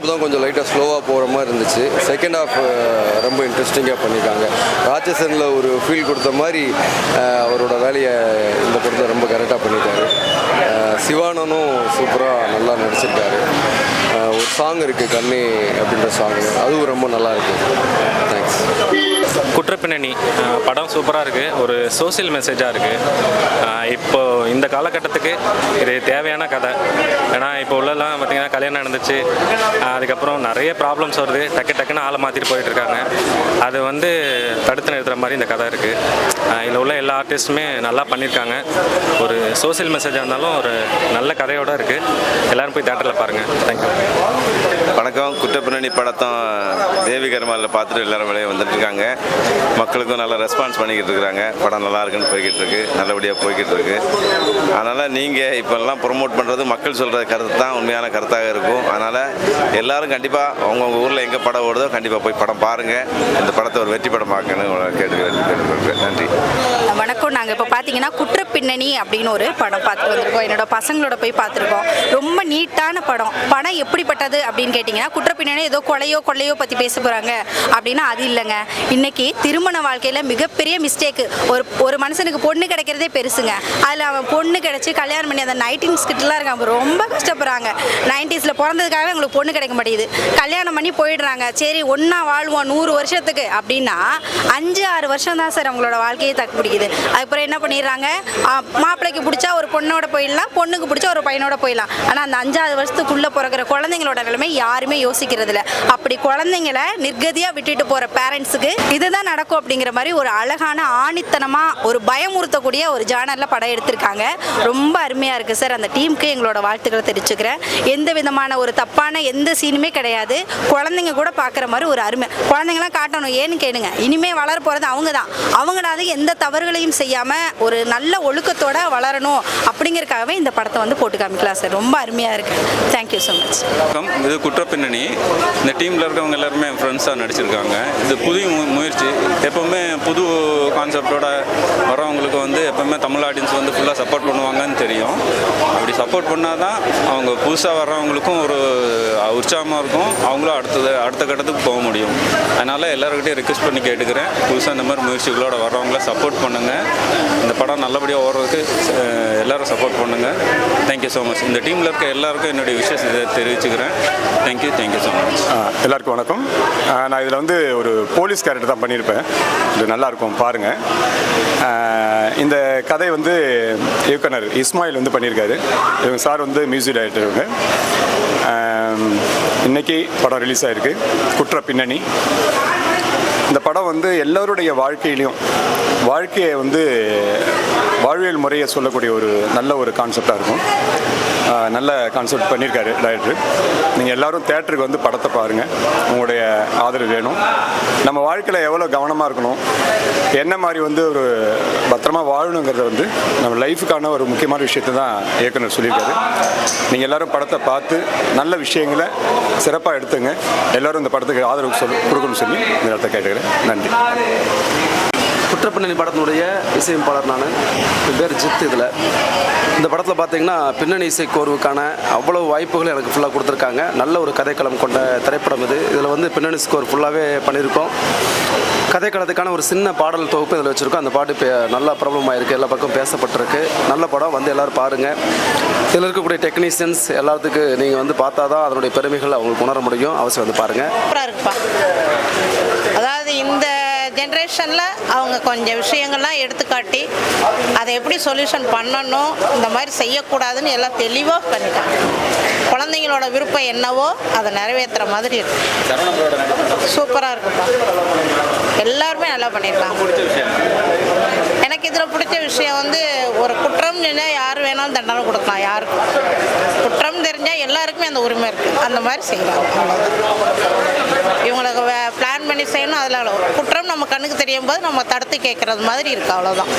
Half தான் கொஞ்சம் லைட்டாக ஸ்லோவாக போகிற மாதிரி இருந்துச்சு. செகண்ட் ஹாஃப் ரொம்ப இன்ட்ரெஸ்டிங்காக பண்ணியிருக்காங்க. ராட்சசனில் ஒரு ஃபீல் கொடுத்த மாதிரி அவரோட வேலையை இந்த படத்தில் ரொம்ப கரெக்டாக பண்ணியிருக்காரு. சிவானனும் சூப்பராக நல்லா நடிச்சிருக்காரு. ஒரு சாங் இருக்குது கண்ணே அப்படின்ற சாங், அதுவும் ரொம்ப நல்லா இருக்குது. தேங்க்ஸ். குற்றப்பின்னணி படம் சூப்பராக இருக்குது. ஒரு சோசியல் மெசேஜாக இருக்குது. இப்போ இந்த காலகட்டத்துக்கு இது தேவையான கதை. ஏன்னா இப்போ உள்ளலாம் பார்த்திங்கன்னா கல்யாணம் நடந்துச்சு, அதுக்கப்புறம் நிறைய ப்ராப்ளம்ஸ் வருது, டக்குன்னு ஆளை மாற்றிட்டு போயிட்டுருக்காங்க. அது வந்து தடுத்து நிறுத்துகிற மாதிரி இந்த கதை இருக்குது. இதில் உள்ள எல்லா ஆர்டிஸ்ட்டுமே நல்லா பண்ணியிருக்காங்க. ஒரு சோசியல் மெசேஜாக இருந்தாலும் ஒரு நல்ல கதையோடு இருக்குது. எல்லோரும் போய் தேட்டரில் பாருங்கள். தேங்க்யூ. வணக்கம். குற்றப்பின்னணி படத்தம் தேவி கர்மாவில் பார்த்துட்டு எல்லோரும் வெளியே வந்துட்டுருக்காங்க. மக்களுக்கும் நல்லா ரெஸ்பான்ஸ் பண்ணிக்கிட்டு இருக்கிறாங்க. படம் நல்லா இருக்குன்னு போய்கிட்டு இருக்கு, நல்லபடியாக போய்கிட்டு இருக்கு. அதனால் நீங்கள் இப்போல்லாம் ப்ரொமோட் பண்ணுறது மக்கள் சொல்கிற கருத்து தான் உண்மையான கருத்தாக இருக்கும். அதனால் எல்லோரும் கண்டிப்பாக அவங்கவுங்க ஊரில் எங்கே படம் ஓடுதோ கண்டிப்பாக போய் படம் பாருங்கள். இந்த படத்தை ஒரு வெற்றி படம் பார்க்கணும்னு கேட்டுக்கிறேன். நன்றி. வணக்கம். நாங்கள் இப்போ பார்த்தீங்கன்னா குற்றப்பின்னணி அப்படின்னு ஒரு படம் பார்த்துட்டு வந்திருக்கோம். என்னோட பசங்களோட போய் பார்த்துருக்கோம். ரொம்ப நீட்டான படம். படம் எப்படிப்பட்டது அப்படின்னு கேட்டிங்கன்னா, குற்றப்பின்னணி ஏதோ கொள்ளையோ பற்றி பேச போகிறாங்க அப்படின்னா அது இல்லைங்க. இன்றைக்கி திருமண வாழ்க்கையில் மிகப்பெரிய மிஸ்டேக்கு. ஒரு மனுஷனுக்கு பொண்ணு கிடைக்கிறதே பெருசுங்க. அதில் அவன் பொண்ணு கிடச்சி கல்யாணம் பண்ணி அந்த 19s கிட்டலாம் இருக்காங்க, ரொம்ப கஷ்டப்படுறாங்க. 90s பிறந்ததுக்காகவே அவங்களுக்கு பொண்ணு கிடைக்க மாட்டேங்குது. கல்யாணம் பண்ணி போயிடுறாங்க. சரி ஒன்றா வாழ்வோம் 100 வருஷத்துக்கு அப்படின்னா 5-6 வருஷம் தான் சார் அவங்களோட வாழ்க்கையை தக்க பிடிக்குது. அதுக்கப்புறம் என்ன பண்ணிடுறாங்க, மாப்பிள்ளைக்கு பிடிச்சா ஒரு பொண்ணோட போயிடலாம், பொண்ணுக்கு பிடிச்சா ஒரு பையனோட போயிடலாம். ஆனால் அந்த 5-6 வருஷத்துக்குள்ளே பிறக்கிற குழந்தைங்களோட நிலைமை யாருமே யோசிக்கிறது இல்லை. அப்படி குழந்தைங்களை நிர்கதியாக விட்டுட்டு போகிற பேரண்ட்ஸுக்கு இதுதான் நடக்கும் அப்படிங்கிற மாதிரி ஒரு அழகான ஆணித்தனமாக ஒரு பயமுறுத்தக்கூடிய ஒரு ஜானரில் படம் எடுத்திருக்காங்க. ரொம்ப அருமையாக இருக்குது சார். அந்த டீமுக்கு எங்களோட வாழ்த்துக்களை தெரிவிச்சுக்கிறேன். எந்த விதமான ஒரு தப்பான எந்த சீனுமே கிடையாது. குழந்தைங்க கூட பார்க்குற மாதிரி ஒரு அருமை. குழந்தைங்களாம் காட்டணும். ஏன்னு கேளுங்க, இனிமேல் வளர போகிறது அவங்க தான். அவங்களாவது எந்த தவறுகளையும் செய்யாமல் ஒரு நல்ல ஒழுக்கத்தோடு வளரணும் அப்படிங்கிறதுக்காகவே இந்த படத்தை வந்து போட்டு காமிக்கலாம் சார். ரொம்ப அருமையாக இருக்குது. Thank you so much. இது குற்றப்பின்னணி. இந்த டீமில் இருக்கவங்க எல்லாருமே என் ஃப்ரெண்ட்ஸாக நடிச்சிருக்காங்க. இது புதிய முயற்சி. எப்போவுமே புது கான்செப்டோட வரவங்களுக்கு வந்து எப்போவுமே தமிழ் ஆடியன்ஸ் வந்து ஃபுல்லாக சப்போர்ட் பண்ணுவாங்கன்னு தெரியும். அப்படி சப்போர்ட் பண்ணால் தான் அவங்க புதுசாக வர்றவங்களுக்கும் ஒரு உற்சாகமாக இருக்கும். அவங்களும் அடுத்த கட்டத்துக்கு போக முடியும். அதனால் எல்லாருக்கிட்டையும் ரெக்வெஸ்ட் பண்ணி கேட்டுக்கிறேன், புதுசாக இந்த மாதிரி முயற்சிகளோட வர்றவங்கள சப்போர்ட் பண்ணுங்கள். இந்த படம் நல்லபடியாக ஓடுறதுக்கு எல்லோரும் சப்போர்ட் பண்ணுங்கள். Thank you so much. இந்த டீமில் இருக்க எல்லாருக்கும் என்னுடைய விஷயத்தை தெரிவிச்சுக்கிறேன். Thank you so much. எல்லாருக்கும் வணக்கம். நான் இதில் வந்து ஒரு போலீஸ் கேரக்டர் தான் பண்ணியிருப்பேன். இது நல்லாயிருக்கும், பாருங்கள். இந்த கதை வந்து இயக்குனர் இஸ்மாயில் வந்து பண்ணியிருக்காரு. இவங்க சார் வந்து மியூசிக் டைரக்டர். இவங்க இன்றைக்கி படம் ரிலீஸ் ஆகிருக்கு, குற்றப்பின்னணி. இந்த படம் வந்து எல்லோருடைய வாழ்க்கையை வந்து வாழ்வியல் முறையை சொல்லக்கூடிய ஒரு நல்ல ஒரு கான்செப்டாக இருக்கும். நல்ல கான்செப்ட் பண்ணியிருக்காரு டைரக்டர். நீங்கள் எல்லோரும் தேட்டருக்கு வந்து படத்தை பாருங்கள். உங்களுடைய ஆதரவு வேணும். நம்ம வாழ்க்கையில் எவ்வளோ கவனமாக இருக்கணும், என்ன மாதிரி வந்து ஒரு பத்திரமா வாழணுங்கிறத வந்து நம்ம லைஃபுக்கான ஒரு முக்கியமான விஷயத்தை தான் இயக்குனர் சொல்லியிருக்காரு. நீங்கள் எல்லோரும் படத்தை பார்த்து நல்ல விஷயங்களை சிறப்பாக எடுத்துங்க. எல்லோரும் இந்த படத்துக்கு ஆதரவு கொடுக்கணும்னு சொல்லி இந்த இடத்த கேட்டுக்கிறேன். நன்றி. குற்றப்பின்னணி படத்தினுடைய இசையமைப்பாளர் நான். என் பேர் ஜித். இதில் இந்த படத்தில் பார்த்தீங்கன்னா பின்னணி இசைக்கோர்வுக்கான அவ்வளோ வாய்ப்புகள் எனக்கு ஃபுல்லாக கொடுத்துருக்காங்க. நல்ல ஒரு கதைக்களம் கொண்ட திரைப்படம் இது. இதில் வந்து பின்னணி ஸ்கோர் ஃபுல்லாகவே பண்ணியிருக்கோம். கதைக்களத்துக்கான ஒரு சின்ன பாடல் தொகுப்பு இதில் வச்சுருக்கோம். அந்த பாட்டு நல்லா பிரபலமாக இருக்குது, எல்லா பக்கம் பேசப்பட்டிருக்கு. நல்ல படம், வந்து எல்லோரும் பாருங்கள். இதில் இருக்கக்கூடிய டெக்னீஷியன்ஸ் எல்லாத்துக்கு நீங்கள் வந்து பார்த்தா தான் அதனுடைய பெருமைகள் அவங்களுக்கு உணர முடியும். அவசியம் வந்து பாருங்கள். அதாவது இந்த ஜென்ரேஷனில் அவங்க கொஞ்சம் விஷயங்கள்லாம் எடுத்துக்காட்டி அதை எப்படி சொல்யூஷன் பண்ணணும், இந்த மாதிரி செய்யக்கூடாதுன்னு எல்லாம் தெளிவாக பண்ணிட்டாங்க. குழந்தைங்களோட விருப்பம் என்னவோ அதை நிறைவேற்றுற மாதிரி இருக்கு. சூப்பராக இருக்குப்பா. எல்லாருமே நல்லா பண்ணியிருக்காங்க. எனக்கு இதில் பிடிச்ச விஷயம் வந்து ஒரு குற்றம் செஞ்சால் யார் வேணாலும் தண்டனை கொடுக்கலாம். யாருக்கும் குற்றம் தெரிஞ்சால் எல்லாருக்குமே அந்த உரிமை இருக்குது. அந்த மாதிரி செய்யலாம். இவங்களுக்கு பிளான் பண்ணி செய்யணும். அதில் குற்றம் நம்ம கண்ணுக்கு தெரியும் போது நம்ம தடுத்து கேட்குறது மாதிரி இருக்குது. அவ்வளோதான்.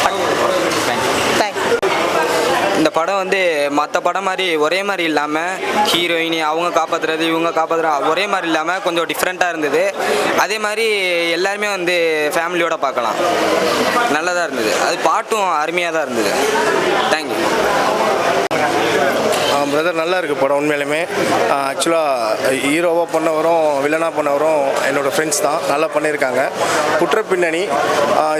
தேங்க்யூ. இந்த படம் வந்து மற்ற படம் மாதிரி ஒரே மாதிரி இல்லாமல் ஹீரோயினி அவங்க காப்பாற்றுறது இவங்க காப்பாற்றுறது ஒரே மாதிரி இல்லாமல் கொஞ்சம் டிஃப்ரெண்ட்டாக இருந்தது. அதே மாதிரி எல்லாருமே வந்து ஃபேமிலியோடு பார்க்கலாம். நல்லதாக இருந்தது. அது பாட்டும் அருமையாக தான் இருந்தது. தேங்க்யூ. பிரதர் நல்லா இருக்குது படம் உண்மையிலுமே. ஆக்சுவலாக ஹீரோவாக பண்ணவரும் வில்லனாக பண்ணவரும் என்னோடய ஃப்ரெண்ட்ஸ் தான், நல்லா பண்ணியிருக்காங்க. குற்ற பின்னணி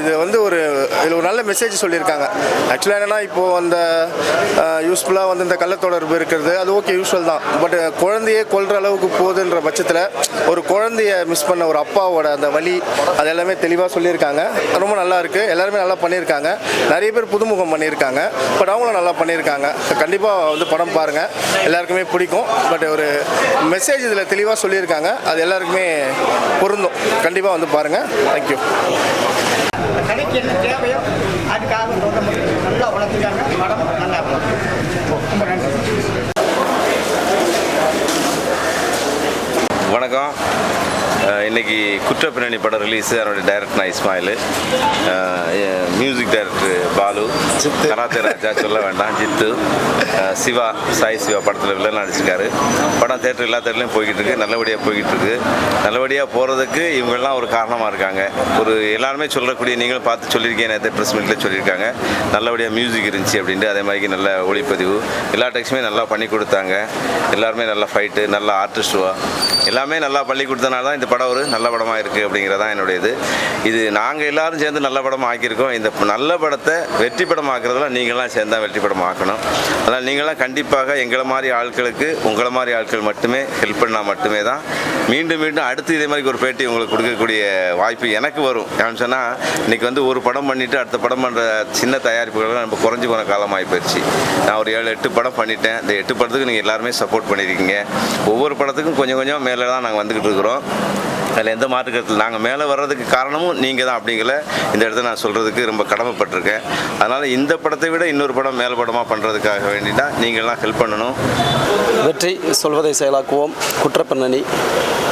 இது வந்து இதில் ஒரு நல்ல மெசேஜ் சொல்லியிருக்காங்க. ஆக்சுவலாக என்னென்னா இப்போது அந்த யூஸ்ஃபுல்லாக வந்து இந்த கள்ளத்தொடர்பு இருக்கிறது அது ஓகே யூஸ்வல் தான். பட் குழந்தையே கொல்ற அளவுக்கு போகுதுன்ற பட்சத்தில் ஒரு குழந்தைய மிஸ் பண்ண ஒரு அப்பாவோட அந்த வலி அது எல்லாமே தெளிவாக சொல்லியிருக்காங்க. ரொம்ப நல்லா இருக்குது, எல்லாருமே நல்லா பண்ணியிருக்காங்க. நிறைய பேர் புதுமுகம் பண்ணியிருக்காங்க, பட் அவங்களும் நல்லா பண்ணியிருக்காங்க. கண்டிப்பாக வந்து படம் பாருங்கள், எல்லாருக்குமே பிடிக்கும். பட் ஒரு மெசேஜ் இதில் தெளிவாக சொல்லியிருக்காங்க, அது எல்லாருக்குமே பொருந்தும். கண்டிப்பாக வந்து பாருங்கள். தேங்க்யூ. கடைக்கு என்ன தேவையோ அதுக்காக நல்லா வளர்த்துருக்காங்க. படம் நல்லா ரொம்ப நன்றி. வணக்கம். இன்றைக்கி குற்ற பின்னணி படம் ரிலீஸு. அதனுடைய டைரக்டர் நான் Ismail, music director Balu, karate Raja சொல்ல வேண்டாம், ஜித்து, சிவா, சாய் சிவா படத்தில் வில்லன் நடிச்சிருக்காரு. படம் தேட்டர் எல்லா தேட்டர்லையும் போய்கிட்டு இருக்கு, நல்லபடியாக போய்கிட்டு இருக்கு. நல்லபடியாக போகிறதுக்கு இவங்கெல்லாம் ஒரு காரணமாக இருக்காங்க. எல்லாருமே சொல்லக்கூடிய நீங்களும் பார்த்து சொல்லியிருக்கேன், நேற்று ப்ரெஸ் மீட்டில் சொல்லியிருக்காங்க. நல்லபடியாக மியூசிக் இருந்துச்சு அப்படின்ட்டு. அதே மாதிரி நல்ல ஒளிப்பதிவு, எல்லா டெக்ஸுமே நல்லா பண்ணி கொடுத்தாங்க. எல்லாருமே நல்ல ஃபைட்டு, நல்ல ஆர்டிஸ்டுவா எல்லாமே நல்லா பண்ணி கொடுத்தனால தான் இந்த படம் ஒரு நல்ல படமாக இருக்குது அப்படிங்கிறதான் என்னுடைய இது நாங்கள் எல்லோரும் சேர்ந்து நல்ல படமாக ஆக்கியிருக்கோம். இந்த நல்ல படத்தை வெற்றி படம் ஆக்குறதுல நீங்களாம் சேர்ந்து தான் வெற்றி படம் ஆக்கணும். அதனால் நீங்களாம் கண்டிப்பாக எங்களை மாதிரி ஆட்களுக்கு, உங்களை மாதிரி ஆட்கள் மட்டுமே ஹெல்ப் பண்ணால் மட்டுமே தான் மீண்டும் மீண்டும் அடுத்து இதே மாதிரி ஒரு பேட்டி உங்களுக்கு கொடுக்கக்கூடிய வாய்ப்பு எனக்கு வரும். ஏன்னு சொன்னால் இன்றைக்கி வந்து ஒரு படம் பண்ணிவிட்டு அடுத்த படம் பண்ணுற சின்ன தயாரிப்புகள்லாம் நம்ம குறைஞ்சி போன காலமாகி போயிடுச்சு. நான் ஒரு 7-8 படம் பண்ணிட்டேன். இந்த 8 படத்துக்கு நீங்கள் எல்லாருமே சப்போர்ட் பண்ணியிருக்கீங்க. ஒவ்வொரு படத்துக்கும் கொஞ்சம் கொஞ்சம் மேலே தான் நாங்கள் வந்துக்கிட்டு இருக்கிறோம். அதில் எந்த மாற்றுக்கருத்தில் நாங்கள் மேலே வர்றதுக்கு காரணமும் நீங்கள் தான் அப்படிங்கிற இந்த இடத்துல நான் சொல்கிறதுக்கு ரொம்ப கடமைப்பட்டிருக்கேன். அதனால் இந்த படத்தை விட இன்னொரு படம் மேல் படமாக பண்ணுறதுக்காக வேண்டினா நீங்கள்லாம் ஹெல்ப் பண்ணணும். வெற்றி சொல்வதை செயலாக்குவோம். குற்றப்பின்னணி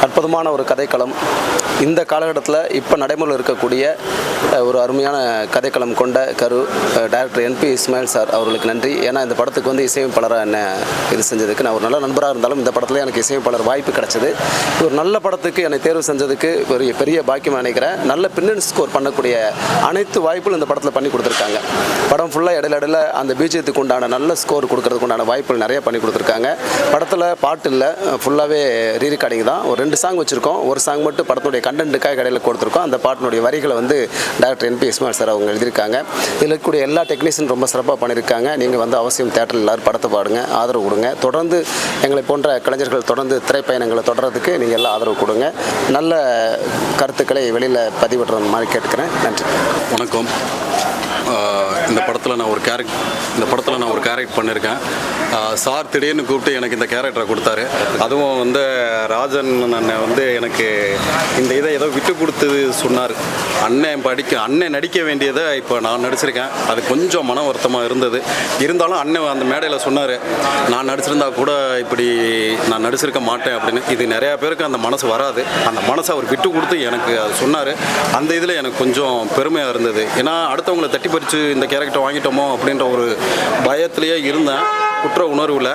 அற்புதமான ஒரு கதைக்களம். இந்த காலகட்டத்தில் இப்போ நடைமுறையில் இருக்கக்கூடிய ஒரு அருமையான கதைக்களம் கொண்ட டைரக்டர் NP இஸ்மாயில் சார் அவர்களுக்கு நன்றி. ஏன்னா இந்த படத்துக்கு வந்து இசையமைப்பாளராக என்ன இது செஞ்சதுக்கு நான் ஒரு நல்ல நண்பராக இருந்தாலும் இந்த படத்தில் எனக்கு இசையமைப்பாளர் வாய்ப்பு கிடச்சிது. ஒரு நல்ல படத்துக்கு என்னை தேர்வு செஞ்சதுக்கு பெரிய பாக்கியம் நினைக்கிறேன். நல்ல பின்னணி ஸ்கோர் பண்ணக்கூடிய அனைத்து வாய்ப்புகளும் இந்த படத்தில் பண்ணி கொடுத்துருக்காங்க. படம் ஃபுல்லாக இடையில அந்த பிஜிஎத்துக்கு உண்டான நல்ல ஸ்கோர் கொடுக்கறதுக்கு உண்டான வாய்ப்புகள் நிறைய பண்ணி கொடுத்துருக்காங்க. படத்தில் பாட்டு இல்லை, ஃபுல்லாகவே ரீரெக்கார்டிங் தான். ஒரு 2 சாங் வச்சுருக்கோம். ஒரு சாங் மட்டும் படத்துடைய கண்டென்ட்டுக்காக இடையில கொடுத்துருக்கோம். அந்த பாட்டினுடைய வரிகளை வந்து டைரக்டர் NP இஸ்மாயில் சார் அவங்க எழுதியிருக்காங்க. இதில் இருக்கக்கூடிய எல்லா டெக்னீஷியன் ரொம்ப சிறப்பாக பண்ணியிருக்காங்க. நீங்கள் வந்து அவசியம் தேட்டரில் எல்லோரும் படத்தை பாடுங்க, ஆதரவு கொடுங்க. தொடர்ந்து எங்களை போன்ற கலைஞர்கள் தொடர்ந்து திரைப்பயணங்களை தொடர்றதுக்கு நீங்கள் எல்லாம் ஆதரவு கொடுங்க. நல்ல கருத்துக்களை வெளியில் பதிவிடுற மாதிரி கேட்டுக்கிறேன். நன்றி. வணக்கம். இந்த படத்தில் நான் ஒரு கேரக்டர் பண்ணியிருக்கேன். சார் திடீர்னு கூப்பிட்டு எனக்கு இந்த கேரக்டரை கொடுத்தாரு. அதுவும் வந்து ராஜன் அண்ணன் வந்து எனக்கு இந்த இதை ஏதோ விட்டு கொடுத்து சொன்னார். அண்ணன் நடிக்க வேண்டியதை இப்போ நான் நடிச்சிருக்கேன். அது கொஞ்சம் மன வருத்தமாக இருந்தது. இருந்தாலும் அண்ணன் அந்த மேடையில் சொன்னார், நான் நடிச்சிருந்தா கூட இப்படி நான் நடிச்சிருக்க மாட்டேன் அப்படின்னு. இது நிறையா பேருக்கு அந்த மனசு வராது. அந்த மனசை அவர் விட்டு கொடுத்து எனக்கு அது சொன்னார். அந்த இதில் எனக்கு கொஞ்சம் பெருமையாக இருந்தது. ஏன்னா அடுத்தவங்களை தட்டி பறித்து இந்த கேரக்டர் வாங்கிட்டோமோ அப்படின்ற ஒரு பயத்திலேயே இருந்தேன். குற்ற உணர்வில்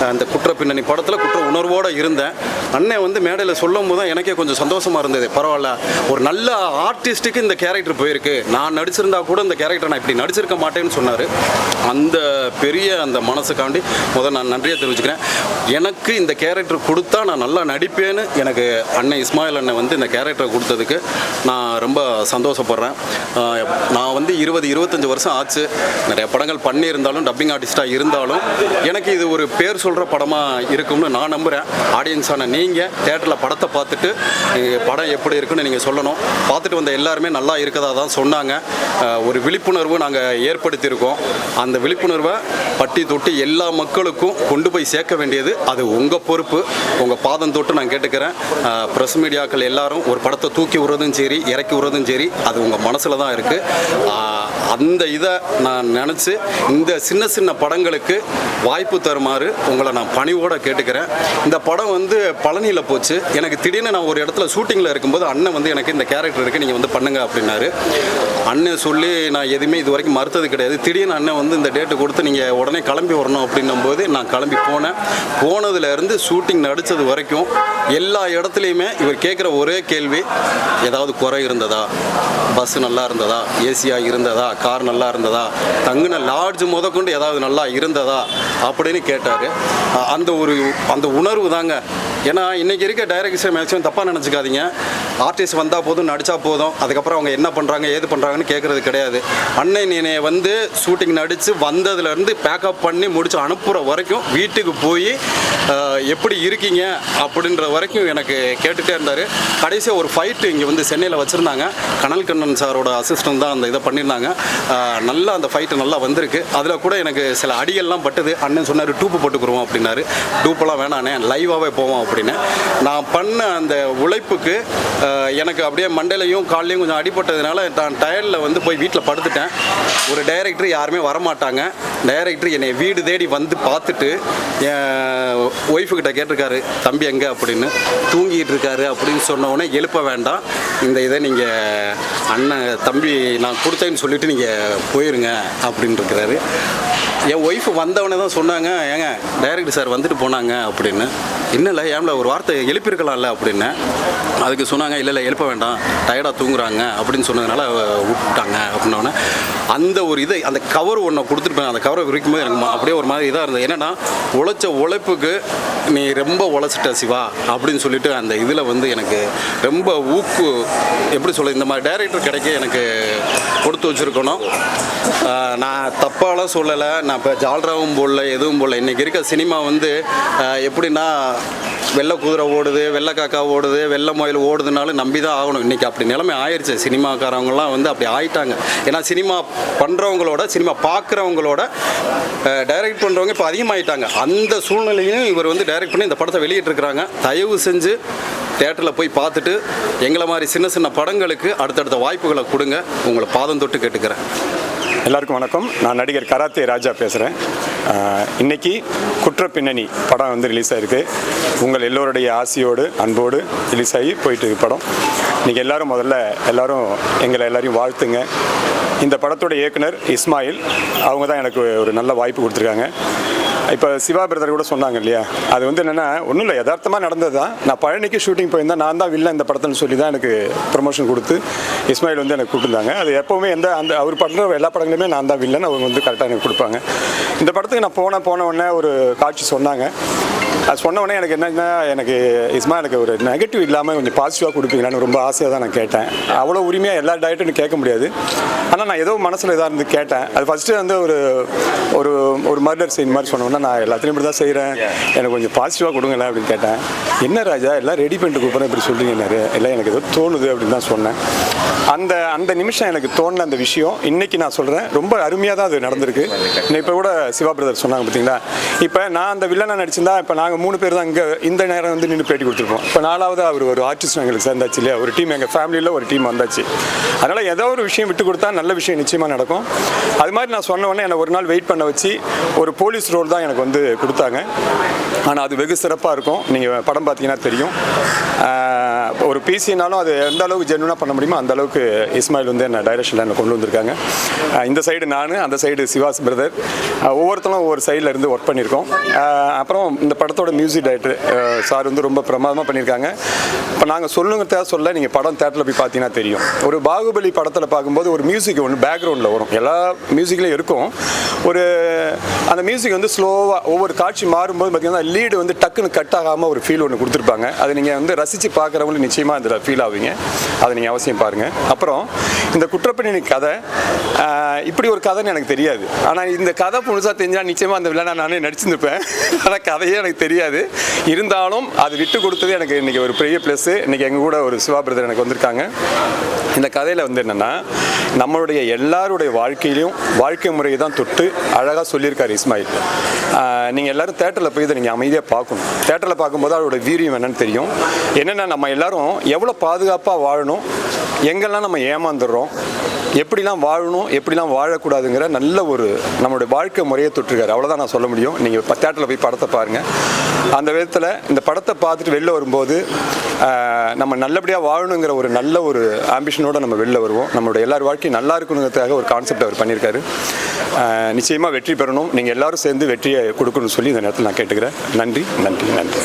அந்த குற்ற பின்னணி படத்தில் குற்ற உணர்வோடு இருந்தேன். அண்ணன் வந்து மேடையில் சொல்லும் போது தான் எனக்கே கொஞ்சம் சந்தோஷமாக இருந்தது. பரவாயில்ல, ஒரு நல்ல ஆர்டிஸ்ட்டுக்கு இந்த கேரக்டர் போயிருக்கு. நான் நடிச்சிருந்தா கூட இந்த கேரக்டர் நான் இப்படி நடிச்சிருக்க மாட்டேன்னு சொன்னார். அந்த பெரிய அந்த மனசுக்காண்டி நான் நன்றியை தெரிவிச்சுக்கிறேன். எனக்கு இந்த கேரக்டர் கொடுத்தா நான் நல்லா நடிப்பேன்னு எனக்கு அண்ணன் இஸ்மாயில் அண்ணன் வந்து இந்த கேரக்டரை கொடுத்ததுக்கு நான் ரொம்ப சந்தோஷப்படுறேன். நான் வந்து 20-25 வருஷம் ஆச்சு. நிறைய படங்கள் பண்ணியிருந்தாலும், டப்பிங் ஆர்டிஸ்டாக இருந்தாலும் எனக்கு இது ஒரு பேர் சொல்கிற படமாக இருக்கும்னு நான் நம்புகிறேன். ஆடியன்ஸான நீங்கள் தேட்டரில் படத்தை பார்த்துட்டு படம் எப்படி இருக்குன்னு நீங்கள் சொல்லணும். பார்த்துட்டு வந்த எல்லாருமே நல்லா இருக்கதா தான் சொன்னாங்க. ஒரு விழிப்புணர்வு நாங்கள் ஏற்படுத்தியிருக்கோம். அந்த விழிப்புணர்வை பட்டி தொட்டி எல்லா மக்களுக்கும் கொண்டு போய் சேர்க்க வேண்டியது அது உங்கள் பொறுப்பு. உங்கள் பாதம் தொட்டு நான் கேட்டுக்கிறேன். ப்ரெஸ் மீடியாக்கள் எல்லாரும் ஒரு படத்தை தூக்கி விடுறதும் சரி, இறக்கி விடுறதும் சரி, அது உங்கள் மனசில் தான் இருக்குது. அந்த இதை நான் நினச்சி இந்த சின்ன படங்களுக்கு வாய்ப்பு தருமாறு உங்களை நான் பணிவோடு கேட்டுக்கிறேன். இந்த படம் வந்து பழனியில் போச்சு. எனக்கு திடீர்னு நான் ஒரு இடத்துல ஷூட்டிங்கில் இருக்கும்போது அண்ணன் வந்து எனக்கு இந்த கேரக்டர் இருக்குது, நீங்கள் வந்து பண்ணுங்க அப்படின்னாரு. அண்ணன் சொல்லி நான் எதுவுமே இது வரைக்கும் மறுத்தது கிடையாது. திடீர்னு அண்ணன் வந்து இந்த டேட்டு கொடுத்து நீங்கள் உடனே கிளம்பி வரணும் அப்படின்னும் போது நான் கிளம்பி போனதுலேருந்து ஷூட்டிங் நடித்தது வரைக்கும் எல்லா இடத்துலையுமே இவர் கேட்குற ஒரே கேள்வி, ஏதாவது குறை இருந்ததா, பஸ் நல்லா இருந்ததா, ஏசியாக இருந்ததா, கார் நல்லா இருந்ததா, தங்குன லாட்ஜ் முதற்கொண்டு ஏதாவது நல்லா இருந்ததா அப்படின்னு கேட்டார். அந்த உணர்வு தாங்க. ஏன்னா இன்றைக்கி இருக்க டைரக்டர்ஸை மேக்ஸிமம் தப்பாக நினச்சிக்காதீங்க. ஆர்டிஸ்ட் வந்தால் போதும், நடித்தா போதும், அதுக்கப்புறம் அவங்க என்ன பண்ணுறாங்க ஏது பண்ணுறாங்கன்னு கேட்குறது கிடையாது. அண்ணன் என்னை வந்து ஷூட்டிங் நடித்து வந்ததுலேருந்து பேக்கப் பண்ணி முடிச்சு அனுப்புகிற வரைக்கும், வீட்டுக்கு போய் எப்படி இருக்கீங்க அப்படின்ற வரைக்கும் எனக்கு கேட்டுகிட்டே இருந்தார். கடைசியாக ஒரு ஃபைட்டு இங்கே வந்து சென்னையில் வச்சுருந்தாங்க. கனல் கண்ணன் சாரோட அசிஸ்டன்ட் தான் அந்த இதை பண்ணியிருந்தாங்க. நல்லா அந்த ஃபைட்டு நல்லா வந்திருக்கு. அதில் கூட எனக்கு சில அடிகள்லாம் பட்டுது. அண்ணன் சொன்னார் டூப்பு போட்டுக்குருவோம் அப்படின்னாரு. டூப்பெல்லாம் வேணாண்ணே, லைவாகவே போவோம் அப்படின்னு. நான் பண்ண அந்த உழைப்புக்கு எனக்கு அப்படியே மண்டையிலையும் கால்லையும் கொஞ்சம் அடிபட்டதுனால நான் டயர்டில் வந்து போய் வீட்டில் படுத்துட்டேன். ஒரு டைரக்டர் யாருமே வரமாட்டாங்க. டைரக்டர் என்னை வீடு தேடி வந்து பார்த்துட்டு என் ஒய்ஃபுக்கிட்ட கேட்டிருக்காரு, தம்பி எங்கே அப்படின்னு. தூங்கிட்டு இருக்காரு அப்படின்னு சொன்னோடனே எழுப்ப வேண்டாம், இந்த இதை நீங்கள் அண்ணன் தம்பி நான் கொடுத்தேன்னு சொல்லிவிட்டு நீங்கள் போயிருங்க அப்படின்னு இருக்கிறாரு. என் ஒய்ஃபு வந்தவனே தான் சொன்னாங்க, ஏங்க டைரக்டர் சார் வந்துட்டு போனாங்க அப்படின்னு. இல்லை ஏன்ல ஒரு வார்த்தை எழுப்பியிருக்கலாம்ல அப்படின்னு. அதுக்கு சொன்னாங்க, இல்லை எழுப்ப வேண்டாம், டயர்டாக தூங்குறாங்க அப்படின்னு சொன்னதுனால விட்டுட்டாங்க அப்படின்னோடனே அந்த ஒரு இதை அந்த கவர் ஒன்றை கொடுத்துருப்பேன். அந்த கவரை விரிக்கும் போது எனக்கு அப்படியே ஒரு மாதிரி இதாக இருந்தது. என்னென்னா உழைச்ச உழைப்புக்கு நீ ரொம்ப உழைச்சிட்ட சிவா அப்படின்னு சொல்லிட்டு அந்த இதில் வந்து எனக்கு ரொம்ப எப்படி சொல்ல, இந்த மாதிரி டைரக்டர் கிடைக்க எனக்கு கொடுத்து வச்சுருக்கணும். நான் தப்பாலாம் சொல்லலை, நான் இப்போ ஜால்ராவும் போடல எதுவும் போடல. இன்றைக்கி இருக்க சினிமா வந்து எப்படின்னா வெள்ளை குதிரை ஓடுது, வெள்ளை காக்கா ஓடுது, வெள்ளை மயில் ஓடுதுனாலும் நம்பி தான் ஆகணும். இன்றைக்கி அப்படி நிலைமை ஆயிடுச்சு. சினிமாக்காரவங்களாம் வந்து அப்படி ஆயிட்டாங்க. ஏன்னா சினிமா பண்ணுறவங்களோட சினிமா பார்க்குறவங்களோட டைரக்ட் பண்ணுறவங்க இப்போ அதிகமாகிட்டாங்க. அந்த சூழ்நிலையும் இவர் வந்து டைரக்ட் பண்ணி இந்த படத்தை வெளியிட்டிருக்கிறாங்க. தயவு செஞ்சு தேட்டரில் போய் பார்த்துட்டு எங்களை மாதிரி சின்ன சின்ன படங்களுக்கு அடுத்தடுத்த வாய்ப்புகளை கொடுங்க. உங்களை பாதம் தொட்டு கேட்டுக்கிறேன். எல்லாருக்கும் வணக்கம். நான் நடிகர் கராத்தே ராஜா பேசுகிறேன். இன்றைக்கி குற்ற பின்னணி படம் வந்து ரிலீஸ் ஆகிருக்கு. உங்கள் எல்லோருடைய ஆசையோடு அன்போடு ரிலீஸ் ஆகி போயிட்டு படம். இன்றைக்கி எல்லோரும் எங்களை எல்லாரையும் வாழ்த்துங்க. இந்த படத்தோட இயக்குனர் இஸ்மாயில் அவங்க தான் எனக்கு ஒரு நல்ல வாய்ப்பு கொடுத்துருக்காங்க. இப்போ சிவா பிரதர் கூட சொன்னாங்க இல்லையா, அது வந்து என்னென்னா ஒன்றும் இல்லை, யதார்த்தமாக நடந்தது தான். நான் பழனிக்கு ஷூட்டிங் போயிருந்தேன், நான் தான் வில்ல இந்த படத்துன்னு சொல்லி தான் எனக்கு ப்ரொமோஷன் கொடுத்து இஸ்மாயில் வந்து எனக்கு கூப்பிட்டுருந்தாங்க. அது எப்போவுமே அவர் பண்ணுற எல்லா படங்களுமே நான் தான் வில்லன், அவங்க வந்து கரெக்டாக எனக்கு கொடுப்பாங்க. இந்த படத்துக்கு நான் போன உடனே ஒரு காட்சி சொன்னாங்க. அது சொன்ன உடனே எனக்கு என்னன்னா, எனக்கு எனக்கு ஒரு நெகட்டிவ் இல்லாமல் கொஞ்சம் பாசிட்டிவாக கொடுப்பீங்களான்னு ரொம்ப ஆசையாக தான் நான் கேட்டேன். அவ்வளோ உரிமையாக எல்லா டயட்டும் கேட்க முடியாது. ஆனால் நான் ஏதோ மனசில் இதாக இருந்து கேட்டேன். அது ஃபஸ்ட்டு வந்து ஒரு மர்டர் சீன் மாதிரி சொன்னோன்னா, நான் எல்லாத்தையும் இப்படி தான் செய்கிறேன், எனக்கு கொஞ்சம் பாசிட்டிவாக கொடுங்களேன் அப்படின்னு கேட்டேன். என்ன ராஜா எல்லாம் ரெடி பண்ணிட்டு கூப்பிட்றேன் இப்படி சொல்கிறீங்கன்னாரு. எல்லாம் எனக்கு ஏதோ தோணுது அப்படின்னு தான் சொன்னேன். அந்த நிமிஷம் எனக்கு தோணுன அந்த விஷயம் இன்றைக்கி நான் சொல்கிறேன், ரொம்ப அருமையாக தான் அது நடந்திருக்கு. இப்போ கூட சிவா பிரதர் சொன்னாங்க பார்த்தீங்களா, இப்போ நான் அந்த வில்லனை நடிச்சிருந்தா இப்போ நாங்கள் 3 பேர் தான் இங்கே இந்த நேரம் வந்து நின்று பேட்டி கொடுத்துருப்போம். இப்போ 4வது அவர் ஒரு ஆர்டிஸ்ட் எங்களுக்கு சேர்ந்தாச்சு இல்லையா, ஒரு டீம் எங்கள் ஃபேமிலியில் ஒரு டீம் வந்தாச்சு. அதனால் ஏதோ ஒரு விஷயம் விட்டு கொடுத்தா நல்ல விஷயம் நிச்சயமாக நடக்கும். அது மாதிரி நான் சொன்ன உடனே என்னை ஒரு நாள் வெயிட் பண்ண வச்சு ஒரு போலீஸ் ரோல் தான் எனக்கு வந்து கொடுத்தாங்க. ஆனால் அது வெகு சிறப்பாக இருக்கும். நீங்கள் படம் பார்த்தீங்கன்னா தெரியும். ஒரு பிசினாலும் அது எந்த அளவுக்கு ஜென்வனாக பண்ண முடியுமோ அந்த அளவுக்கு இஸ்மாயில் வந்து என்ன டைரக்ஷனில் என்னை கொண்டு வந்திருக்காங்க. இந்த சைடு நான், அந்த சைடு சிவாஸ் பிரதர், ஒவ்வொருத்தரும் ஒவ்வொரு சைடில் இருந்து ஒர்க் பண்ணியிருக்கோம். அப்புறம் இந்த படத்தோட மியூசிக் டைரக்டர் சார் வந்து ரொம்ப பிரமாதமாக பண்ணியிருக்காங்க. இப்போ நாங்கள் சொல்ல நீங்கள் படம் தேட்டரில் போய் பார்த்தீங்கன்னா தெரியும். ஒரு பாகுபலி படத்தில் பார்க்கும்போது ஒரு மியூசிக் ஒன்று பேக்ரவுண்டில் வரும், எல்லா மியூசிக்லையும் இருக்கும். அந்த மியூசிக் வந்து ஸ்லோவாக ஒவ்வொரு காட்சி மாறும்போது பார்த்தீங்கன்னா லீடு வந்து டக்குன்னு கட் ஆகாமல் ஒரு ஃபீல் ஒன்று கொடுத்துருப்பாங்க. அதை நீங்கள் வந்து ரசித்து பார்க்குறவங்களுக்கு நிச்சயமாக அதில் ஃபீல் ஆவீங்க. அதை நீங்கள் அவசியம் பாருங்கள். அப்புறம் இந்த குற்றப்பின்னணி கதை இப்படி ஒரு கதைன்னு எனக்கு தெரியாது. ஆனால் இந்த கதை முழுசாக தெரிஞ்சால் நிச்சயமாக அந்த வில்லனா நானே நடிச்சிருப்பேன். ஆனால் கதையே எனக்கு தெரியாது. இருந்தாலும் அது விட்டு கொடுத்தது எனக்கு இன்றைக்கி ஒரு பெரிய ப்ளஸ்ஸு. இன்றைக்கி எங்கள் கூட ஒரு சிவா பிரதர் எனக்கு வந்திருக்காங்க. இந்த கதையில் வந்து என்னென்னா, நம்மளுடைய எல்லாருடைய வாழ்க்கையிலையும் வாழ்க்கை முறையை தான் தொட்டு அழகாக சொல்லியிருக்காரு இஸ்மாயில். நீங்கள் எல்லோரும் தேட்டரில் போய் இதை நீங்கள் அமைதியாக பார்க்கணும். தேட்டரில் பார்க்கும்போது அவரோட வீரியம் என்னன்னு தெரியும். என்னென்னா நம்ம எல்லோரும் எவ்வளோ பாதுகாப்பாக வாழணும், எங்கெல்லாம் நம்ம ஏமாந்துடுறோம், எப்படிலாம் வாழணும் எப்படிலாம் வாழக்கூடாதுங்கிற நல்ல ஒரு நம்மளுடைய வாழ்க்கை முறையை தொட்டிருக்காரு. அவ்வளோதான் நான் சொல்ல முடியும். நீங்கள் தேட்டரில் போய் படத்தை பாருங்கள். அந்த விதத்தில் இந்த படத்தை பார்த்துட்டு வெளில வரும்போது நம்ம நல்லபடியாக வாழணுங்கிற ஒரு நல்ல ஒரு ஆம்பிஷனோடு நம்ம வெளில வருவோம். நம்மளுடைய எல்லார் வாழ்க்கையும் நல்லா இருக்கணுங்கிறதுக்காக ஒரு கான்செப்ட் அவர் பண்ணியிருக்காரு. நிச்சயமாக வெற்றி பெறணும். நீங்கள் எல்லோரும் சேர்ந்து வெற்றியை கொடுக்கணும்னு சொல்லி இந்த நேரத்தில் நான் கேட்டுக்கிறேன். நன்றி நன்றி நன்றி.